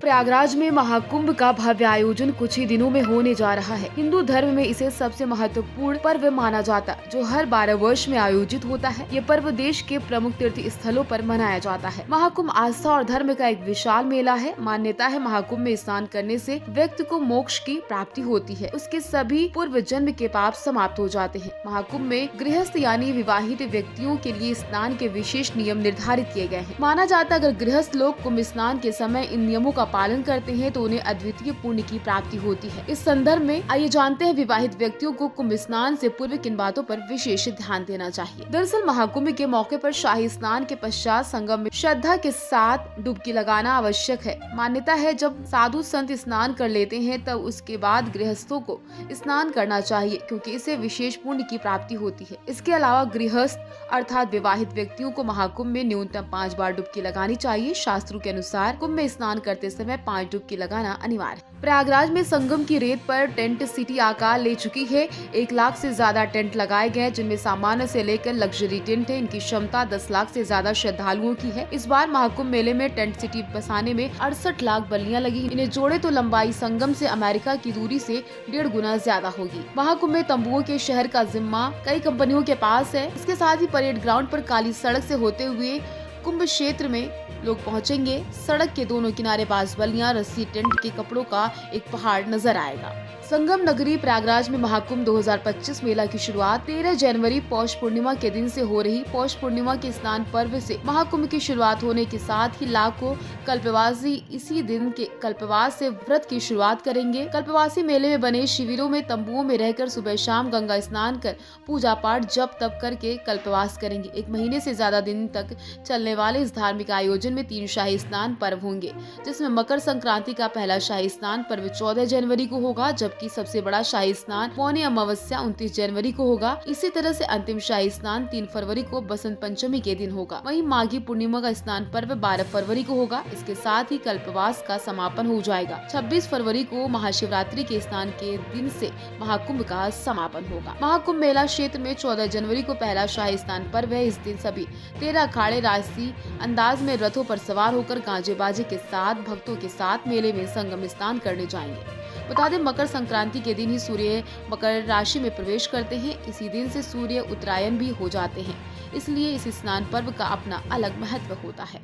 प्रयागराज में महाकुंभ का भव्य आयोजन कुछ ही दिनों में होने जा रहा है। हिंदू धर्म में इसे सबसे महत्वपूर्ण पर्व माना जाता है, जो हर 12 वर्ष में आयोजित होता है। ये पर्व देश के प्रमुख तीर्थ स्थलों पर मनाया जाता है। महाकुंभ आस्था और धर्म का एक विशाल मेला है। मान्यता है महाकुंभ में स्नान करने से व्यक्ति को मोक्ष की प्राप्ति होती है। उसके सभी पूर्व जन्म के पाप समाप्त हो जाते हैं। महाकुंभ में गृहस्थ यानी विवाहित व्यक्तियों के लिए स्नान के विशेष नियम निर्धारित किए गए हैं। माना जाता है अगर गृहस्थ लोग कुंभ स्नान के समय इन नियमों का पालन करते हैं तो उन्हें अद्वितीय पुण्य की प्राप्ति होती है। इस संदर्भ में आइए जानते हैं विवाहित व्यक्तियों को कुंभ स्नान से पूर्व किन बातों पर विशेष ध्यान देना चाहिए। दरअसल महाकुंभ के मौके पर शाही स्नान के पश्चात संगम में श्रद्धा के साथ डुबकी लगाना आवश्यक है। मान्यता है जब साधु संत स्नान कर लेते हैं तब उसके बाद गृहस्थों को स्नान करना चाहिए, क्योंकि इससे विशेष पुण्य की प्राप्ति होती है। इसके अलावा गृहस्थ अर्थात विवाहित व्यक्तियों को महाकुंभ में न्यूनतम 5 बार डुबकी लगानी चाहिए। शास्त्रों के अनुसार कुंभ में स्नान करते समय 5 डुबकी लगाना अनिवार्य है। प्रयागराज में संगम की रेत पर टेंट सिटी आकार ले चुकी है। 1 लाख से ज्यादा टेंट लगाए गए, जिनमें सामान्य से लेकर लग्जरी टेंट है। इनकी क्षमता 10 लाख से ज्यादा श्रद्धालुओं की है। इस बार महाकुंभ मेले में टेंट सिटी बसाने में 68 लाख बल्लियां लगी। इन्हें जोड़े तो लंबाई संगम से अमेरिका की दूरी से 1.5 गुना ज्यादा होगी। महाकुंभ में तंबुओं के शहर का जिम्मा कई कंपनियों के पास है। इसके साथ ही परेड ग्राउंड पर काली सड़क से होते हुए कुंभ क्षेत्र में लोग पहुंचेंगे। सड़क के दोनों किनारे बांस-बल्लियां, रस्सी, टेंट के कपड़ों का एक पहाड़ नजर आएगा। संगम नगरी प्रयागराज में महाकुंभ 2025 मेला की शुरुआत 13 जनवरी पौष पूर्णिमा के दिन से हो रही। पौष पूर्णिमा के स्नान पर्व से महाकुंभ की शुरुआत होने के साथ ही लाखों कल्पवासी इसी दिन के कल्पवास से व्रत की शुरुआत करेंगे। कल्पवासी मेले में बने शिविरों में तंबुओं में रहकर सुबह शाम गंगा स्नान कर पूजा पाठ जप तप करके कल्पवास करेंगे। 1 महीने से ज्यादा दिन तक चलने वाले इस धार्मिक आयोजन में 3 शाही स्नान पर्व होंगे, जिसमें मकर संक्रांति का पहला शाही स्नान पर्व 14 जनवरी को होगा, जबकि सबसे बड़ा शाही स्नान मौनी अमावस्या 29 जनवरी को होगा। इसी तरह से अंतिम शाही स्नान 3 फरवरी को बसंत पंचमी के दिन होगा। वहीं माघी पूर्णिमा का स्नान पर्व 12 फरवरी को होगा। इसके साथ ही कल्पवास का समापन हो जाएगा। 26 फरवरी को महाशिवरात्रि के स्नान के दिन से महाकुंभ का समापन होगा। महाकुंभ मेला क्षेत्र में 14 जनवरी को पहला शाही स्नान पर्व है। इस दिन सभी 13 अखाड़े राजसी अंदाज में रथों पर सवार होकर गाजे बाजे के साथ भक्तों के साथ मेले में संगम स्नान करने जाएंगे। बता दें मकर संक्रांति के दिन ही सूर्य मकर राशि में प्रवेश करते हैं। इसी दिन से सूर्य उत्तरायण भी हो जाते हैं, इसलिए इस स्नान पर्व का अपना अलग महत्व होता है।